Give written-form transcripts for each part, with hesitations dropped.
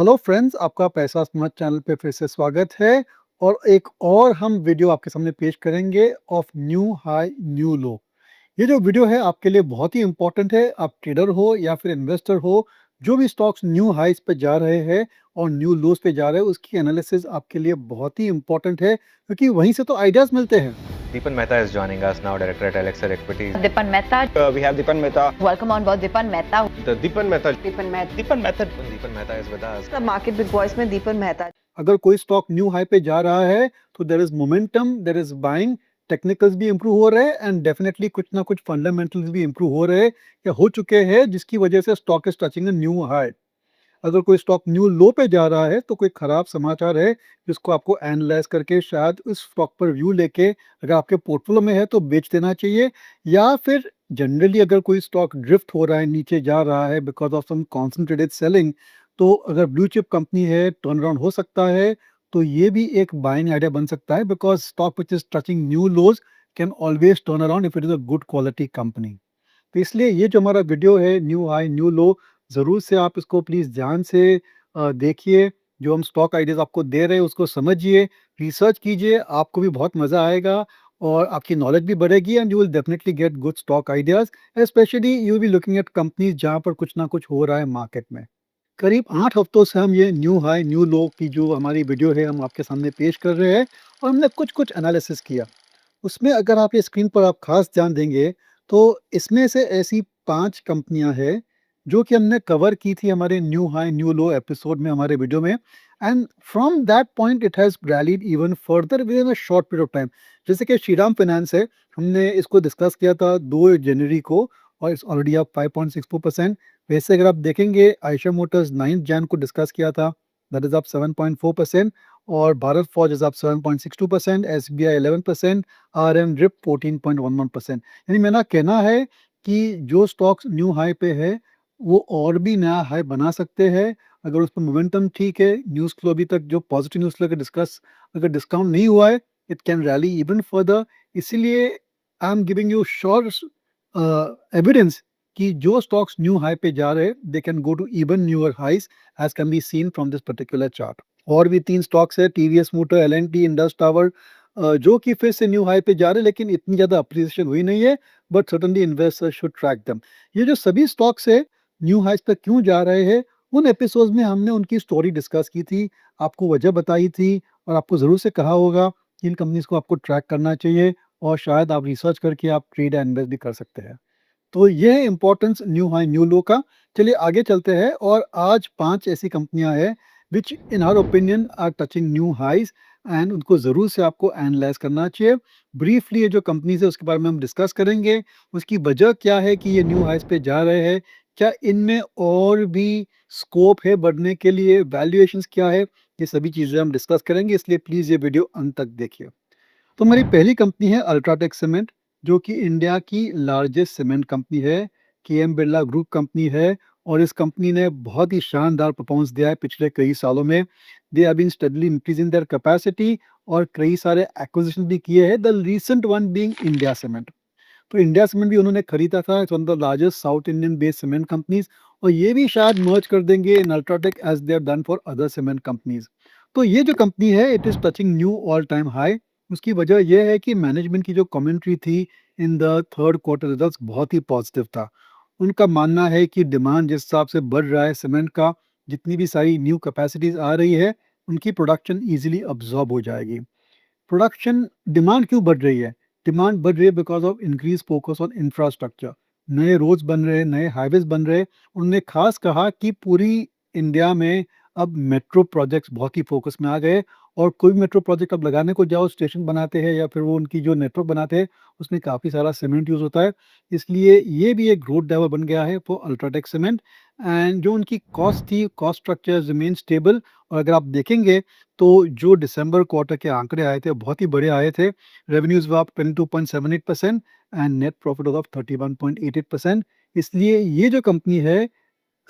Hello friends, आपका पैसा smart channel पे फिर से स्वागत है और एक और हम वीडियो आपके सामने पेश करेंगे ऑफ न्यू हाई न्यू लो। ये जो वीडियो है आपके लिए बहुत ही इंपॉर्टेंट है। आप ट्रेडर हो या फिर इन्वेस्टर हो, जो भी स्टॉक्स न्यू हाइस पे जा रहे हैं और न्यू लोज पे जा रहे हैं, उसकी एनालिसिस आपके लिए बहुत ही इंपॉर्टेंट है क्योंकि वहीं से तो आइडियाज मिलते हैं। Deepan Mehta is joining us now, director at Elixir Equities. Dipan Mehta. We have Dipan Mehta. Welcome on board Dipan Mehta. The Dipan Mehta. Dipan Mehta. Dipan Mehta. Deepan Mehta is with us. The Market Big Boys में दीपन मेहता। अगर कोई stock new high पे जा रहा है तो there is momentum, there is buying, technicals भी improve हो रहे हैं एंड डेफिनेटली कुछ ना कुछ फंडामेंटल्स भी इंप्रूव हो रहे हैं या हो चुके हैं, जिसकी वजह से stock is touching a new high. अगर कोई स्टॉक न्यू लो पे जा रहा है तो कोई खराब समाचार है जिसको आपको एनालाइज करके शायद उस स्टॉक पर व्यू लेके अगर आपके पोर्टफोलियो में है तो बेच देना चाहिए। या फिर जनरली अगर कोई स्टॉक ड्रिफ्ट हो रहा है, नीचे जा रहा है because of some concentrated selling, तो अगर ब्लू चिप कंपनी है, टर्न अराउंड हो सकता है, तो ये भी एक बाइंग आइडिया बन सकता है because stock which is touching new lows can always turn around if it is a good quality company. तो इसलिए ये जो हमारा वीडियो है न्यू हाई न्यू लो, ज़रूर से आप इसको प्लीज़ ध्यान से देखिए। जो हम स्टॉक आइडियाज़ आपको दे रहे हैं उसको समझिए, रिसर्च कीजिए, आपको भी बहुत मज़ा आएगा और आपकी नॉलेज भी बढ़ेगी and you will definitely get good stock ideas. Specially you will be looking eight companies जहाँ पर कुछ ना कुछ हो रहा है मार्केट में। करीब 8 हफ्तों से हम ये न्यू हाई न्यू लो की जो हमारी वीडियो है हम आपके सामने पेश कर रहे हैं और हमने कुछ-कुछ एनालिसिस किया। उसमें अगर आप ये स्क्रीन पर आप ख़ास ध्यान देंगे, तो इसमें से ऐसी 5 कंपनियाँ हैं, जो कि हमने कवर की थी हमारे न्यू हाई न्यू लो एपिसोड में, हमारे वीडियो में and from that point it has rallied even further with in a short period of time. जैसे कि श्रीराम फाइनेंस है, हमने इसको डिस्कस किया था 2 जनवरी को और इट्स ऑलरेडी अप 5.64%। वैसे अगर आप देखेंगे आयशा मोटर्स 9 जैन को डिस्कस किया था, दैट इज़ अप 7.4% और Bharat forge is up 7.62%, SBI 11%, RM drip 14.11%। यानी मेरा कहना है कि जो स्टॉक्स न्यू हाई पे है, वो और भी नया हाई बना सकते हैं अगर उस पर मोमेंटम ठीक है। न्यूज़ फ्लो अभी तक जो पॉजिटिव न्यूज़ फ्लो का डिस्कस अगर डिस्काउंट नहीं हुआ है, it can rally even further. इसीलिए I am giving you sure evidence कि जो स्टॉक्स न्यू हाई पे जा रहे हैं they can go to even newer highs as can be seen from this particular chart. और भी 3 स्टॉक्स है, TVS motor, L&T, Indus tower, जो कि फिर से न्यू हाई पे जा रहे हैं लेकिन इतनी ज़्यादा अप्रिसिएशन हुई नहीं है, but certainly investors should track them. ये जो सभी स्टॉक्स है न्यू हाइस पे क्यों जा रहे हैं, उन एपिसोड्स में हमने उनकी स्टोरी डिस्कस की थी, आपको वजह बताई थी और आपको ज़रूर से कहा होगा कि इन कंपनीज़ को आपको ट्रैक करना चाहिए और शायद आप रिसर्च करके आप ट्रेड या इन्वेस्ट भी कर सकते हैं। तो ये है इम्पोर्टेंस न्यू हाई न्यू लो का। चलिए आगे चलते हैं और आज 5 ऐसी कंपनियां हैं which in our opinion are touching new highs and उनको ज़रूर से आपको एनालाइज करना चाहिए। ब्रीफली ये जो कंपनीज है उसके बारे में हम डिस्कस करेंगे, उसकी वजह क्या है कि ये न्यू हाइज पे जा रहे हैं, क्या इनमें और भी स्कोप है बढ़ने के लिए, वैल्यूएशंस क्या है, ये सभी चीज़ें हम डिस्कस करेंगे, इसलिए प्लीज़ ये वीडियो अंत तक देखिए। तो हमारी पहली कंपनी है अल्ट्राटेक सीमेंट, जो कि इंडिया की लार्जेस्ट सीमेंट कंपनी है, केएम बिरला ग्रुप कंपनी है और इस कंपनी ने बहुत ही शानदार परफॉर्मेंस दिया है पिछले कई सालों में। They have been steadily increasing their capacity और कई सारे एक्विजिशन भी किए हैं, the recent one being India cement. तो इंडिया सीमेंट भी उन्होंने खरीदा था, it's one of the largest south Indian based cement companies और ये भी शायद मर्ज कर देंगे in UltraTech as they have done for other cement companies. तो ये जो कंपनी है it is touching new all time high. उसकी वजह यह है कि मैनेजमेंट की जो कमेंट्री थी in the third quarter results बहुत ही पॉजिटिव था। उनका मानना है कि डिमांड जिस हिसाब से बढ़ रहा है सीमेंट का, जितनी भी सारी न्यू कैपेसिटीज आ रही है, उनकी प्रोडक्शन इजीली अब्जॉर्ब हो जाएगी। प्रोडक्शन डिमांड क्यों बढ़ रही है? डिमांड बढ़ रही है because of increase focus on infrastructure. नए रोड्स बन रहे हैं, नए हाईवेज़ बन रहे हैं। उन्होंने ख़ास कहा कि पूरी इंडिया में अब मेट्रो प्रोजेक्ट्स बहुत ही फोकस में आ गए और कोई भी मेट्रो प्रोजेक्ट अब लगाने को जाओ, स्टेशन बनाते हैं या फिर वो उनकी जो नेटवर्क बनाते हैं, उसमें काफ़ी सारा सीमेंट यूज़ होता है। इसलिए ये भी एक ग्रोथ ड्राइवर बन गया है फॉर अल्ट्राटेक सीमेंट एंड जो उनकी कॉस्ट थी, कॉस्ट स्ट्रक्चर रिमेन स्टेबल। और अगर आप देखेंगे तो जो दिसंबर क्वार्टर के आंकड़े आए थे बहुत ही बड़े आए थे। Revenues were up 22.78% and net profit was up 31.88%। इसलिए ये जो कंपनी है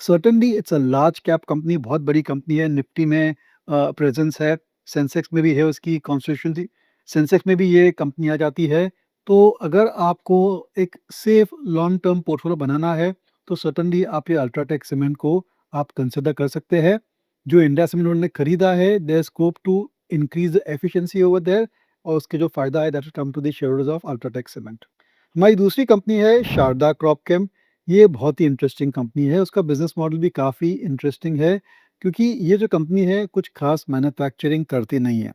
certainly it's a large cap company, बहुत बड़ी कंपनी है। निफ्टी में प्रेजेंस है, सेंसेक्स में भी है उसकी कॉन्स्टिट्यूशन, सेंसेक्स में भी ये कंपनी आ जाती है। तो अगर आपको एक सेफ लॉन्ग टर्म पोर्टफोलियो बनाना है तो सर्टेनली आप ये अल्ट्राटेक सीमेंट को आप कंसिडर कर सकते हैं। जो इंडिया सीमेंट उन्होंने खरीदा है, there scope to increase the efficiency over there और उसके जो फ़ायदा है that will come to the shareholders of UltraTech cement. हमारी दूसरी कंपनी है शारदा क्रॉपकेम। ये बहुत ही इंटरेस्टिंग कंपनी है, उसका बिज़नेस मॉडल भी काफ़ी इंटरेस्टिंग है क्योंकि ये जो कंपनी है कुछ खास मैन्युफैक्चरिंग करती नहीं है।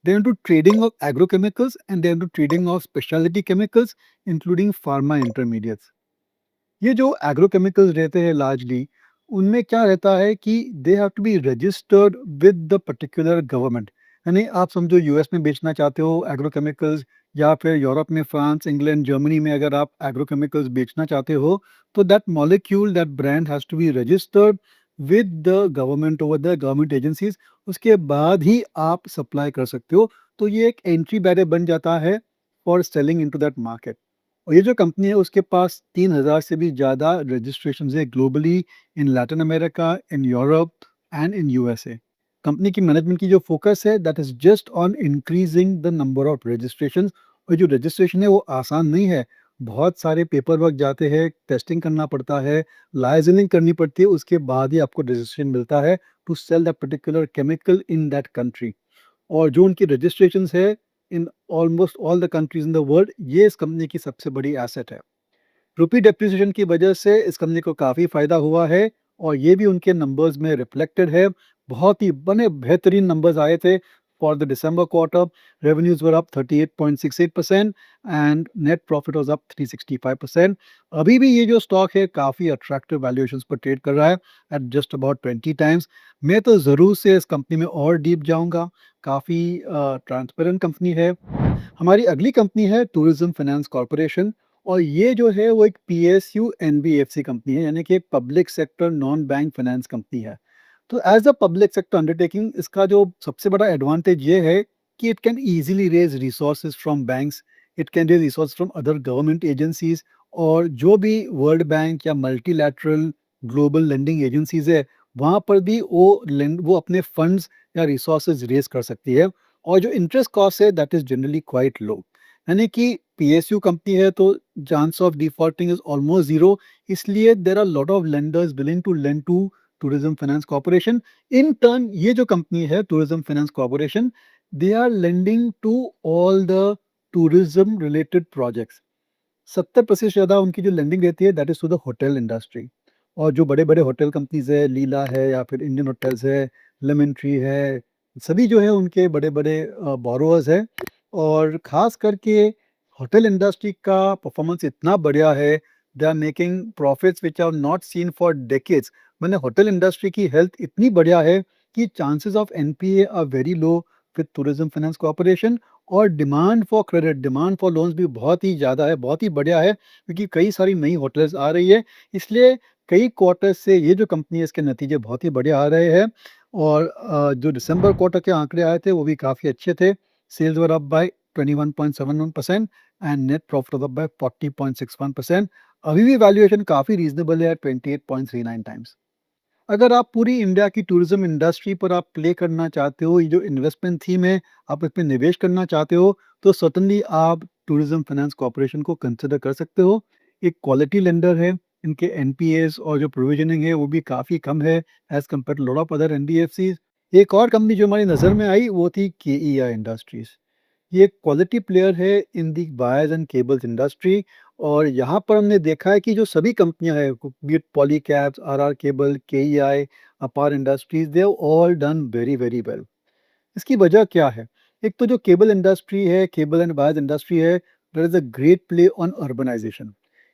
They are into trading of agrochemicals and they are into trading of specialty chemicals including pharma intermediates. ये जो एग्रोकेमिकल्स रहते हैं लार्जली उनमें क्या रहता है कि they have to be registered with the particular government. यानी आप समझो यूएस में बेचना चाहते हो एग्रोकेमिकल्स या फिर यूरोप में फ्रांस इंग्लैंड जर्मनी में अगर आप एग्रोकेमिकल्स बेचना चाहते हो तो that molecule that brand has to be registered with the government over the government agencies. उसके बाद ही आप सप्लाई कर सकते हो। तो ये एक एंट्री बैरियर बन जाता है for selling into that market. और ये जो कंपनी है उसके पास 3000 से भी ज़्यादा रजिस्ट्रेशन है globally, in Latin America, in Europe and in USA. Company की मैनेजमेंट की जो फोकस है that is just on increasing the number of registration. और जो रजिस्ट्रेशन है वो आसान नहीं है, बहुत सारे पेपर वर्क जाते हैं, टेस्टिंग करना पड़ता है, लाइसेंसिंग करनी पड़ती है, उसके बाद ही आपको रजिस्ट्रेशन मिलता है to sell that particular chemical in that country. और जो उनकी रजिस्ट्रेशंस है in almost all the countries in the world, ये इस कंपनी की सबसे बड़ी एसेट है। रुपी डेप्रिसिएशन की वजह से इस कंपनी को काफ़ी फ़ायदा हुआ है और ये भी उनके नंबर्स में रिफ्लेक्टेड है। बहुत ही बने बेहतरीन नंबर्स आए थे for the December quarter. Revenues were up 38.68% and net profit was up 365%। अभी भी ये जो स्टॉक है काफ़ी अट्रैक्टिव वैल्यूएशंस पर ट्रेड कर रहा है एट जस्ट अबाउट 20 टाइम्स। मैं तो ज़रूर से इस कंपनी में और डीप जाऊंगा, काफ़ी ट्रांसपेरेंट कंपनी है। हमारी अगली कंपनी है टूरिज्म फाइनेंस कॉरपोरेशन और ये जो है वो एक पीएसयू एनबीएफसी कंपनी है, यानी कि एक public sector non bank finance company है। तो as a public sector undertaking इसका जो सबसे बड़ा एडवांटेज ये है कि it can easily raise resources from banks, it can raise resource from other government agencies. और जो भी वर्ल्ड बैंक या मल्टीलैटरल ग्लोबल लेंडिंग एजेंसीज है वहाँ पर भी वो अपने फंड्स या रिसोर्सेज रेज कर सकती है। और जो इंटरेस्ट कॉस्ट है that is generally quite low, यानी कि पीएसयू कंपनी है तो chance of defaulting is almost zero. इसलिए there are lot of lenders willing to lend to tourism finance corporation. In turn ये जो कंपनी है tourism finance corporation, they are lending to all the tourism related projects. 70% ज़्यादा उनकी जो lending रहती है that is to the hotel industry. और जो बड़े-बड़े होटल कंपनीज़ है, लीला है या फिर इंडियन होटल्स है, लेमन ट्री है, सभी जो है उनके बड़े-बड़े बोरोवर्स हैं। और ख़ास करके होटल इंडस्ट्री का परफॉर्मेंस इतना बढ़िया है, they are making profits which are not seen for decades. मैंने होटल इंडस्ट्री की हेल्थ इतनी बढ़िया है कि chances of NPA are very low with tourism finance corporation. और demand for credit, demand for loans भी बहुत ही ज़्यादा है, बहुत ही बढ़िया है क्योंकि कई सारी नई होटल्स आ रही है। इसलिए कई क्वार्टर से ये जो कंपनी है इसके नतीजे बहुत ही बढ़िया आ रहे हैं। और जो दिसंबर क्वार्टर के आंकड़े आए थे वो भी काफ़ी अच्छे थे। Sales were up by 21.71% and net profit was up by 40.61%। अभी भी वैल्यूएशन काफ़ी रीजनेबल है 28.39 टाइम्स। अगर आप पूरी इंडिया की टूरिज्म इंडस्ट्री पर आप प्ले करना चाहते हो, ये जो इन्वेस्टमेंट थीम है, आप इसमें निवेश करना चाहते हो, तो सर्टेनली आप टूरिज्म फाइनेंस कॉर्पोरेशन को कंसिडर कर सकते हो। एक क्वालिटी लेंडर है, इनके एनपीएस और जो प्रोविजनिंग है वो भी काफ़ी कम है as compare to lot of other NBFCs. एक और कंपनी जो हमारी नज़र में आई वो थी केईआई इंडस्ट्रीज़। ये एक क्वालिटी प्लेयर है इन दी वायर्स एंड केबल्स इंडस्ट्री। और यहाँ पर हमने देखा है कि जो सभी कंपनियां हैं, be it Polycabs, RR cable, KEI, Apar industries, they have all done very very well. इसकी वजह क्या है? एक तो जो केबल इंडस्ट्री है, केबल एंड वायर्स इंडस्ट्री है, there is a great play on urbanisation.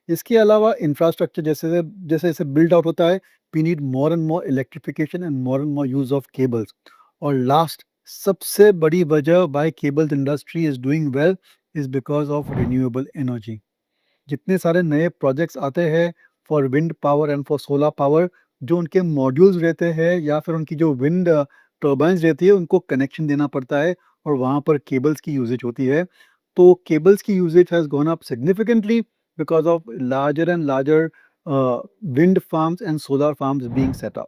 इसके अलावा इंफ्रास्ट्रक्चर जैसे जैसे जैसे बिल्ड आउट होता है, we need more and more electrification and more use of cables. और लास्ट, सबसे बड़ी वजह why cables industry is doing well is because of renewable energy. जितने सारे नए प्रोजेक्ट्स आते हैं for wind power and for solar power, जो उनके मॉड्यूल्स रहते हैं या फिर उनकी जो विंड टर्बाइंस रहती है उनको कनेक्शन देना पड़ता है और वहाँ पर केबल्स की यूजेज होती है। तो केबल्स की usages has gone up significantly because of larger and larger wind farms and solar farms being set up.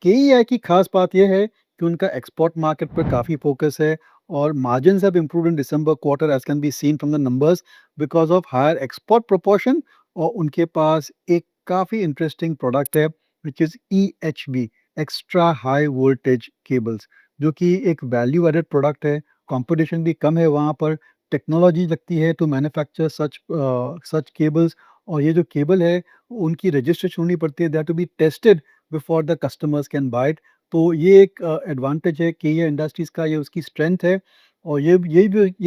KEI की खास बात यह है कि उनका एक्सपोर्ट मार्केट पर काफ़ी फोकस है और margins have improved in December quarter as can be seen from the numbers because of higher export proportion. और उनके पास एक काफ़ी इंटरेस्टिंग प्रोडक्ट है which is EHV, extra high voltage cables, जो कि एक वैल्यू एडेड प्रोडक्ट है, कंपटीशन भी कम है वहाँ पर, टेक्नोलॉजी लगती है टू मैन्युफैक्चर सच केबल्स, और ये जो केबल है उनकी रजिस्ट्रेशन होनी पड़ती है, that to be tested before the customers can buy it. तो ये एक एडवांटेज है KEA इंडस्ट्रीज़ का, ये उसकी स्ट्रेंथ है। और ये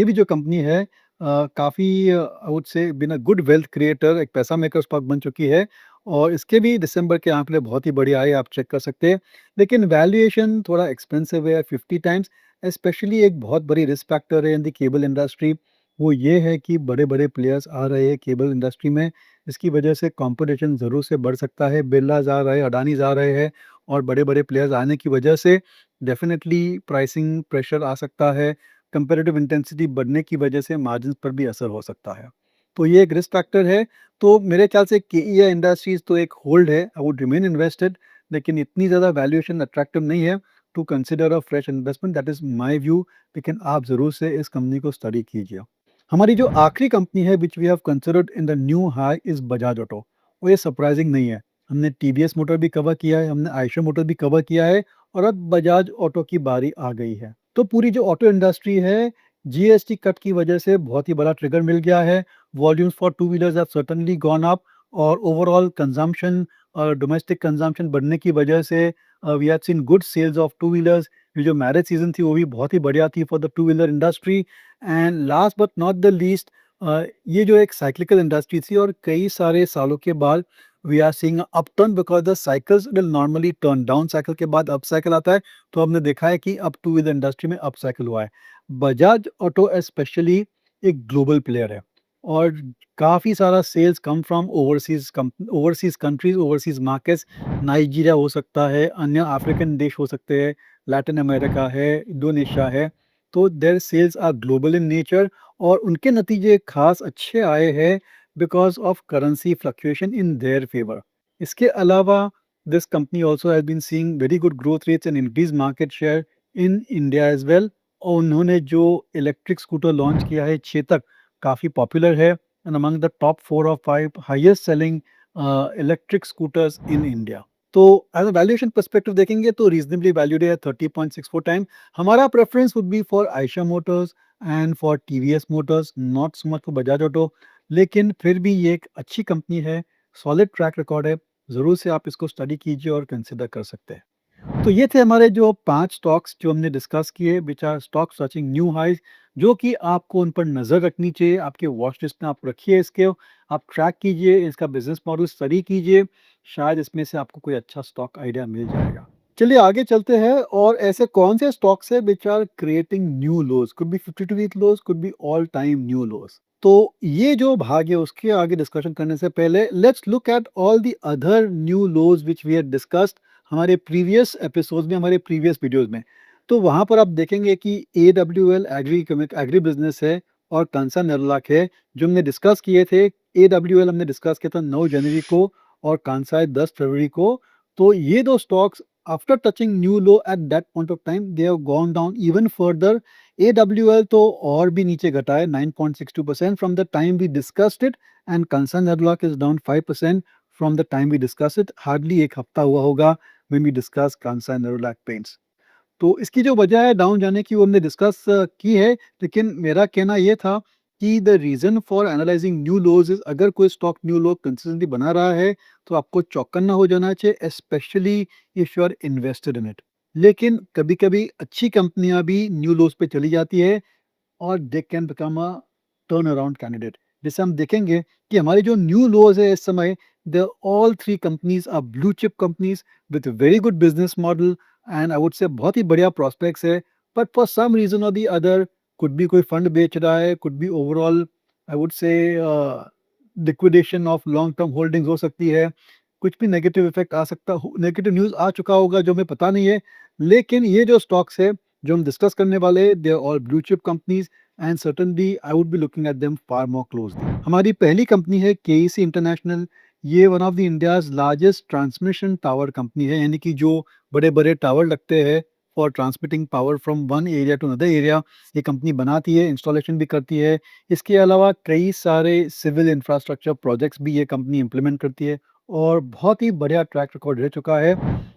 भी जो कंपनी है काफ़ी I would say been a good wealth creator, एक पैसा मेकर स्टॉक बन चुकी है, और इसके भी दिसंबर के आंकड़े बहुत ही बढ़िया आए, आप चेक कर सकते हैं। लेकिन वैल्यूएशन थोड़ा एक्सपेंसिव है 50 टाइम्स, स्पेशली एक बहुत बड़ी रिस्क फैक्टर है इन द केबल इंडस्ट्री, वो ये है कि बड़े-बड़े प्लेयर्स आ रहे हैं केबल इंडस्ट्री में, इसकी वजह से कॉम्पिटिशन ज़रूर से बढ़ सकता है, बिरलाज़ आ रहे हैं, अडानीज़ आ रहे हैं, और बड़े-बड़े प्लेयर्स आने की वजह से डेफ़िनेटली प्राइसिंग प्रेशर आ सकता है, कंपैरेटिव इंटेंसिटी बढ़ने की वजह से मार्जिन्स पर भी असर हो सकता है। तो ये एक रिस्क फैक्टर है, तो मेरे ख्याल से KEA इंडस्ट्रीज़ तो एक होल्ड है, आई वुड रिमेन इन्वेस्टेड, लेकिन इतनी ज़्यादा वैल्यूएशन अट्रैक्टिव नहीं है to consider a fresh investment, that is my view, लेकिन आप ज़रूर से इस कंपनी को स्टडी कीजिए। हमारी जो आखिरी कंपनी है which we have considered in the new high is Bajaj Auto, और ये सरप्राइजिंग नहीं है। हमने TVS मोटर भी कवर किया है, हमने आयशर मोटर भी कवर किया है, और अब बजाज ऑटो की बारी आ गई है। तो पूरी जो ऑटो इंडस्ट्री है, GST कट की वजह से बहुत ही बड़ा ट्रिगर मिल गया है। Volumes for two wheelers have certainly gone up, और ओवरऑल कंजम्पशन और डोमेस्टिक कंजम्पशन बढ़ने की वजह से we have seen good sales of two wheelers. ये जो मैरिज सीजन थी वो भी बहुत ही बढ़िया थी for the two wheeler industry. And last but not the least, ये जो एक साइक्लिकल इंडस्ट्री थी, और कई सारे सालों के बाद we are seeing up turn, because the cycles will normally turn down, cycle के बाद अप साइकिल आता है, तो हमने देखा है कि अब टू व्हीलर इंडस्ट्री में अप साइकिल हुआ है। बजाज ऑटो स्पेशली एक ग्लोबल प्लेयर है, और काफ़ी सारा sales come from overseas countries, overseas markets. Nigeria हो सकता है, अन्य अफ्रीकन देश हो सकते हैं, लैटिन अमेरिका है, इंडोनेशिया है, तो their sales are global in nature, और उनके नतीजे खास अच्छे आए हैं because of currency fluctuation in their favour. इसके अलावा this company also has been seeing very good growth rates and increase market share in India as well, और उन्होंने जो इलेक्ट्रिक स्कूटर लॉन्च किया है चेतक, काफ़ी पॉपुलर है, एंड अमंग द टॉप 4 और 5 highest selling electric scooters in India. तो as a valuation perspective देखेंगे तो रीजनेबली वैल्यूड है 30.64 टाइम। हमारा preference would be for Ayesha Motors and for TVS Motors, not so much for Bajaj auto, लेकिन फिर भी ये एक अच्छी कंपनी है, सॉलिड ट्रैक रिकॉर्ड है, ज़रूर से आप इसको स्टडी कीजिए और कंसिडर कर सकते हैं। तो ये थे हमारे जो 5 स्टॉक्स जो हमने डिस्कस किए, which are stocks touching new highs, जो कि आपको उन पर नज़र रखनी चाहिए, आपके वॉच लिस्ट में आप रखिए इसके, आप ट्रैक कीजिए, इसका बिज़नेस मॉडल स्टडी कीजिए, शायद इसमें से आपको कोई अच्छा स्टॉक आइडिया मिल जाएगा। चलिए आगे चलते हैं, और ऐसे कौन से स्टॉक्स हैं which are creating new lows, could be 52 week lows, could be all time new lows. तो ये जो भाग है उसके आगे डिस्कशन करने से पहले let's look at all the other new lows which we had discussed हमारे प्रीवियस एपिसोड्स में, हमारे प्रीवियस वीडियोज़ में। तो वहाँ पर आप देखेंगे कि AWL एग्री बिज़नेस है, और कंसर्न नेरोलैक है, जो हमने डिस्कस किए थे। AWL हमने डिस्कस किया था 9 जनवरी को, और कांसाई 10 फरवरी को। तो ये 2 stocks after touching new low at that point of time, they have gone down even further. AWL तो और भी नीचे घटा है 9.62% from the time we discussed it, and Kansai Nerolac is down 5% from the time we discuss it. Hardly एक हफ्ता हुआ होगा when we discuss Kansa Nerolac paints. तो इसकी जो वजह है डाउन जाने की वो हमने डिस्कस की है, लेकिन मेरा कहना ये था कि the reason for analysing new lows is, अगर कोई स्टॉक न्यू लो कंसिस्टेंटली बना रहा है तो आपको चौकन्ना हो जाना चाहिए, specially if you are invested in it. लेकिन कभी-कभी अच्छी कंपनियां भी न्यू लोज पे चली जाती है, और they can become a turn around candidate. जैसे हम देखेंगे कि हमारी जो न्यू लोज है इस समय, the all 3 companies are blue chip companies with very good business model, and I would say बहुत ही बढ़िया प्रॉस्पेक्ट्स है, बट फॉर सम रीजन और दी अदर, कुड भी कोई फंड बेच रहा है, कुड भी ओवरऑल आई वुड से liquidation of long term holdings हो सकती है, कुछ भी नेगेटिव इफेक्ट आ सकता हो, नेगेटिव न्यूज़ आ चुका होगा जो हमें पता नहीं है। लेकिन ये जो स्टॉक्स है जो हम डिस्कस करने वाले हैं, they are all blue chip companies, and certainly I would be looking at them far more closely. हमारी पहली कंपनी है KEC इंटरनेशनल। ये one of the India's largest transmission tower company है, यानी कि जो बड़े बड़े टावर लगते हैं for transmitting power from one area to another area, ये कंपनी बनाती है, इंस्टॉलेशन भी करती है। इसके अलावा कई सारे सिविल इंफ्रास्ट्रक्चर प्रोजेक्ट्स भी ये कंपनी इम्प्लीमेंट करती है, और बहुत ही बढ़िया ट्रैक रिकॉर्ड रह चुका है।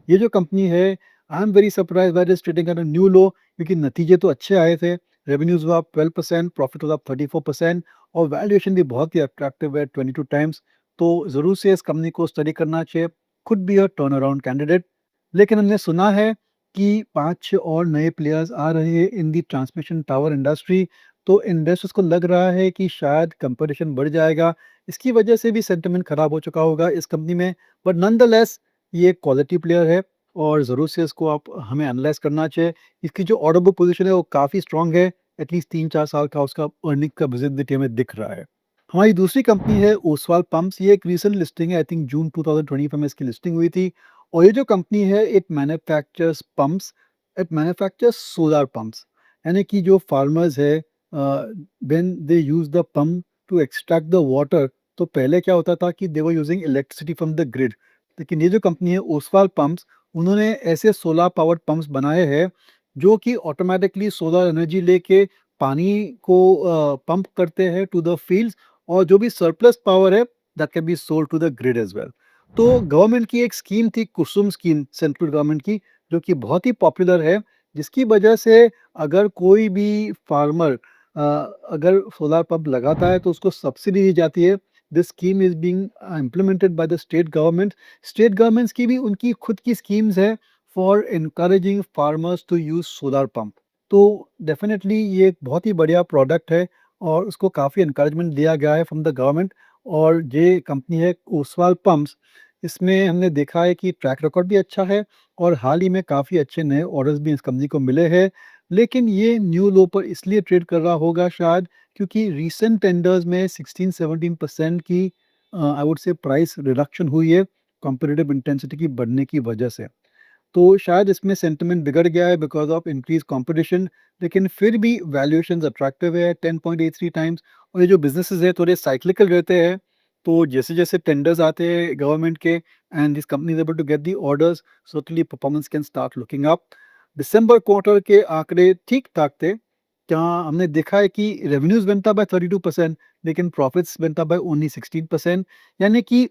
ये जो कंपनी है, I am very surprised that it is trading at a new low, क्योंकि नतीजे तो अच्छे आए थे। रेवेन्यूज़ हुआ 12%, प्रॉफिट हुआ 34% और वैल्यूएशन भी बहुत ही अट्रैक्टिव है 22 टाइम्स। तो ज़रूर से इस कंपनी को स्टडी करना चाहिए, could be a turn around candidate. लेकिन हमने सुना है कि 5-6 और नए प्लेयर्स आ रहे हैं इन दी ट्रांसमिशन टावर इंडस्ट्री, तो इन्वेस्टर्स को लग रहा है कि शायद कंपटीशन बढ़ जाएगा। इसकी वजह से भी सेंटिमेंट खराब हो चुका होगा इस कंपनी में, बट नॉनदलेस ये एक क्वालिटी प्लेयर है और ज़रूर से इसको आप हमें एनालाइज़ करना चाहिए। इसकी जो ऑर्डर बुक पोज़ीशन है वो काफ़ी स्ट्रॉन्ग है, एटलीस्ट 3-4 साल का उसका अर्निंग का विजिबिलिटी हमें दिख रहा है। हमारी दूसरी कंपनी है ओसवाल पंप्स, ये एक रीसेंट लिस्टिंग है, आई थिंक जून 2025 में इसकी लिस्टिंग हुई थी और ये जो कंपनी है it manufactures pumps, it manufactures solar pumps, यानी कि जो फार्मर्स है when they use the pump to extract the water, तो पहले क्या होता था कि they were using electricity from the grid, लेकिन ये जो कंपनी है ओसवाल पंप्स, उन्होंने ऐसे सोलर पावर्ड पंप्स बनाए हैं जो कि ऑटोमेटिकली सोलर एनर्जी लेके पानी को पंप करते हैं टू द फील्ड्स और जो भी सरप्लस पावर है that can be sold to the grid as well. तो गवर्नमेंट की एक स्कीम थी कुसुम स्कीम, सेंट्रल गवर्नमेंट की, जो कि बहुत ही पॉपुलर है, जिसकी वजह से अगर कोई भी फार्मर अगर सोलर पंप लगाता है तो उसको सब्सिडी दी जाती है। This scheme is being implemented by the state government. State governments की भी उनकी खुद की स्कीम्स है for encouraging farmers to use solar pump. तो डेफिनेटली ये एक बहुत ही बढ़िया प्रोडक्ट है और उसको काफ़ी एनकरेजमेंट दिया गया है फ्रॉम द गवर्नमेंट। और ये कंपनी है ओसवाल पंप्स, इसमें हमने देखा है कि ट्रैक रिकॉर्ड भी अच्छा है और हाल ही में काफ़ी अच्छे नए ऑर्डर्स भी इस कंपनी को मिले हैं। लेकिन ये न्यू लो पर इसलिए ट्रेड कर रहा होगा शायद क्योंकि रीसेंट टेंडर्स में 16-17% की आई वुड से प्राइस रिडक्शन हुई है कॉम्पिटिटिव इंटेंसिटी की बढ़ने की वजह से। तो शायद इसमें सेंटिमेंट बिगड़ गया है बिकॉज़ ऑफ इंक्रीज़ कॉम्पिटिशन, लेकिन फिर भी वैल्यूएशंस अट्रैक्टिव है 10.83 टाइम्स। और ये जो बिज़नेसेस है थोड़े साइक्लिकल रहते हैं, तो जैसे-जैसे टेंडर्स आते हैं गवर्नमेंट के and this company is able to get the orders, certainly performance can start looking up. December quarter के आंकड़े ठीक-ठाक थे। जहाँ हमने देखा है कि रेवेन्यूज़ वेंट अप बाय 32% लेकिन profits went up by only 16%, यानी कि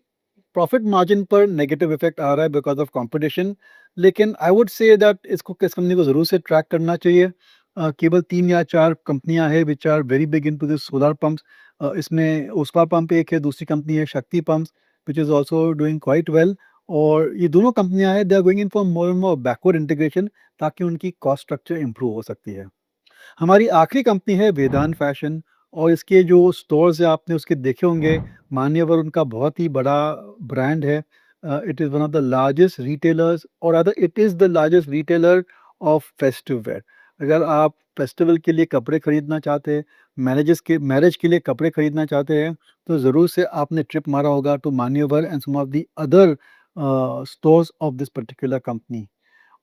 प्रॉफिट मार्जिन पर नेगेटिव इफेक्ट आ रहा है बिकॉज़ ऑफ कॉम्पिटिशन। लेकिन आई वुड से दैट इसको इस कंपनी को ज़रूर से ट्रैक करना चाहिए। केवल 3 या 4 कंपनियाँ हैं which are very big into this solar pumps. इसमें ओस्वाल पंप एक है, दूसरी कंपनी है Shakti pumps which is also doing quite well. और ये दोनों कंपनियाँ हैं, they are going in for more and more backward integration ताकि उनकी कॉस्ट स्ट्रक्चर इम्प्रूव हो सकती है। हमारी आखिरी कंपनी है वेदांत फैशन और इसके जो स्टोर्स हैं आपने उसके देखे होंगे। मान्यवर उनका बहुत ही बड़ा ब्रांड है। It is one of the largest retailers और other it is the largest retailer of festive wear. अगर आप फेस्टिवल के लिए कपड़े खरीदना चाहते हैं, मैरिज के लिए कपड़े खरीदना चाहते हैं, तो ज़रूर से आपने ट्रिप मारा होगा to Manyavar and some of the other stores of this particular company.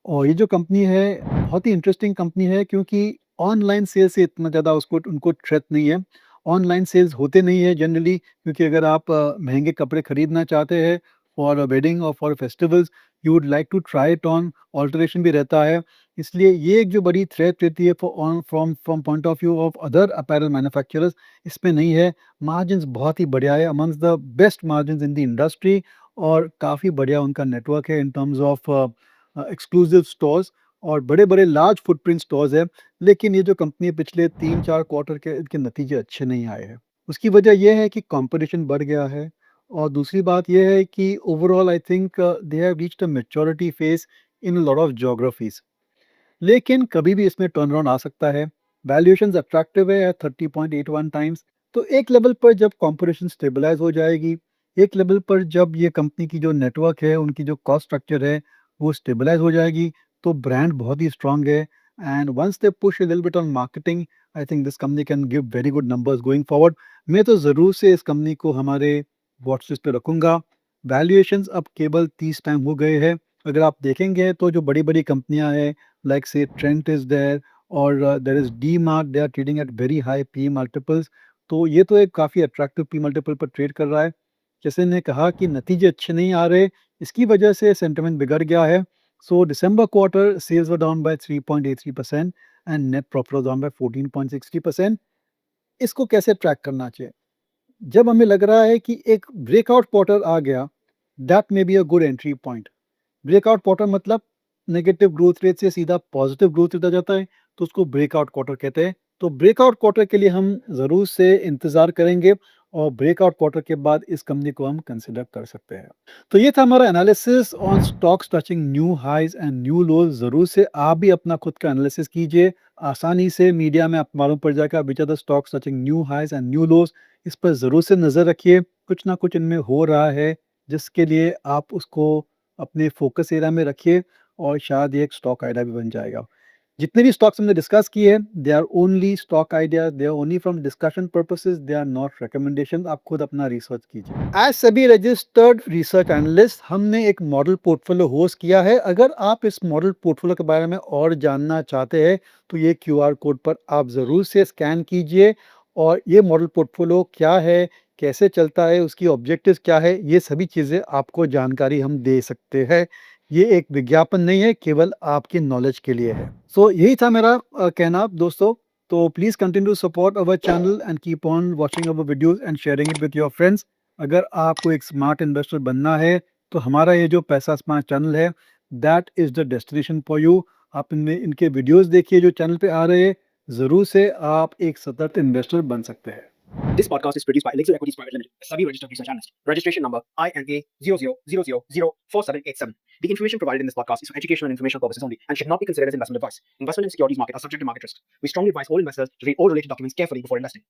और ये जो कंपनी है बहुत ही इंटरेस्टिंग कंपनी है क्योंकि ऑनलाइन सेल्स से इतना ज़्यादा उसको उनको थ्रेट नहीं है। ऑनलाइन सेल्स होते नहीं है जनरली क्योंकि अगर आप महँगे कपड़े खरीदना चाहते हैं फॉर अ वेडिंग और for festivals, you would like to try it on, alteration भी रहता है। इसलिए ये एक जो बड़ी थ्रेट रहती है for on from from point of view of other apparel manufacturers, इसमें नहीं है। मार्जिन्स बहुत ही बढ़िया है, amongst the best margins in the industry और काफ़ी बढ़िया उनका नेटवर्क है in terms of exclusive stores और बड़े-बड़े लार्ज फुटप्रिंट स्टोर्स हैं। लेकिन ये जो कंपनी है पिछले 3-4 क्वार्टर के इनके नतीजे अच्छे नहीं आए हैं। उसकी वजह ये है कि कॉम्पिटिशन बढ़ गया है और दूसरी बात ये है कि overall I think they have reached a maturity phase in a lot of geographies. लेकिन कभी भी इसमें टर्न अराउंड आ सकता है। वैल्यूएशंस अट्रैक्टिव है एट 30.81 टाइम्स। तो एक लेवल पर जब कंपटीशन स्टेबलाइज़ हो जाएगी, एक लेवल पर जब ये कंपनी की जो नेटवर्क है, उनकी जो कॉस्ट स्ट्रक्चर है, वो स्टेबलाइज़ हो जाएगी, तो ब्रांड बहुत ही स्ट्रॉन्ग है and once they push a little bit on marketing, I think this company can give very good numbers going forward. मैं तो ज़रूर से इस कंपनी को हमारे वॉच लिस्ट पे रखूँगा। वैल्यूएशंस अब केवल 30 टाइम हो गए हैं। अगर आप देखेंगे तो जो बड़ी-बड़ी कंपनियाँ हैं like say Trent is there or there is D-Mart, they are trading at very high P multiples। तो ये तो एक काफ़ी अट्रैक्टिव P मल्टीपल पर ट्रेड कर रहा है। जैसे ने कहा कि नतीजे अच्छे नहीं आ रहे, इसकी वजह से सेंटिमेंट बिगड़ गया है। So December quarter sales were down by 3.83% and net profit was down by 14.60%। इसको कैसे ट्रैक करना चाहिए? जब हमें लग रहा है कि एक ब्रेकआउट क्वार्टर आ गया, that may be a good entry point. Breakout quarter मतलब नेगेटिव ग्रोथ रेट से सीधा पॉजिटिव ग्रोथ रेट आ जाता है, तो उसको ब्रेकआउट क्वार्टर कहते हैं। तो ब्रेकआउट क्वार्टर के लिए हम ज़रूर से इंतज़ार करेंगे और ब्रेकआउट क्वार्टर के बाद इस कंपनी को हम कंसिडर कर सकते हैं। तो ये था हमारा analysis on stocks touching new highs and new lows. ज़रूर से आप भी अपना खुद का एनालिसिस कीजिए। आसानी से मीडिया में आप मालूम पड़ जाएगा which are the stocks touching new highs and new lows. इस पर ज़रूर से नज़र रखिए, कुछ ना कुछ इनमें हो रहा है जिसके लिए आप उसको अपने फोकस एरिया में रखिए और शायद ये एक स्टॉक आइडिया भी बन जाएगा। जितने भी स्टॉक्स हमने डिस्कस किए, they are only stock ideas, they are only from discussion purposes, they are not recommendation. आप खुद अपना रिसर्च कीजिए। एज सभी रजिस्टर्ड रिसर्च एनालिस्ट हमने एक मॉडल पोर्टफोलियो होस्ट किया है। अगर आप इस मॉडल पोर्टफोलियो के बारे में और जानना चाहते हैं तो ये QR कोड पर आप ज़रूर से स्कैन कीजिए और ये मॉडल पोर्टफोलियो क्या है, कैसे चलता है, उसकी ऑब्जेक्टिव्स क्या है, ये सभी चीज़ें आपको जानकारी हम दे सकते हैं। ये एक विज्ञापन नहीं है, केवल आपकी नॉलेज के लिए है। सो यही था मेरा कहना दोस्तों। तो please continue support our channel and keep on watching our videos and sharing it with your friends. अगर आपको एक स्मार्ट इन्वेस्टर बनना है तो हमारा ये जो पैसा स्मार्ट चैनल है, that is the destination for you. आप इनमें इनके वीडियोज़ देखिए जो चैनल पे आ रहे हैं, ज़रूर से आप एक सतत इन्वेस्टर बन सकते हैं। This podcast is produced by Elixir Equities Private Limited, a SEBI registered research analyst. Registration number INA 00004787. The information provided in this podcast is for educational and informational purposes only and should not be considered as investment advice. Investment in securities market are subject to market risk. We strongly advise all investors to read all related documents carefully before investing.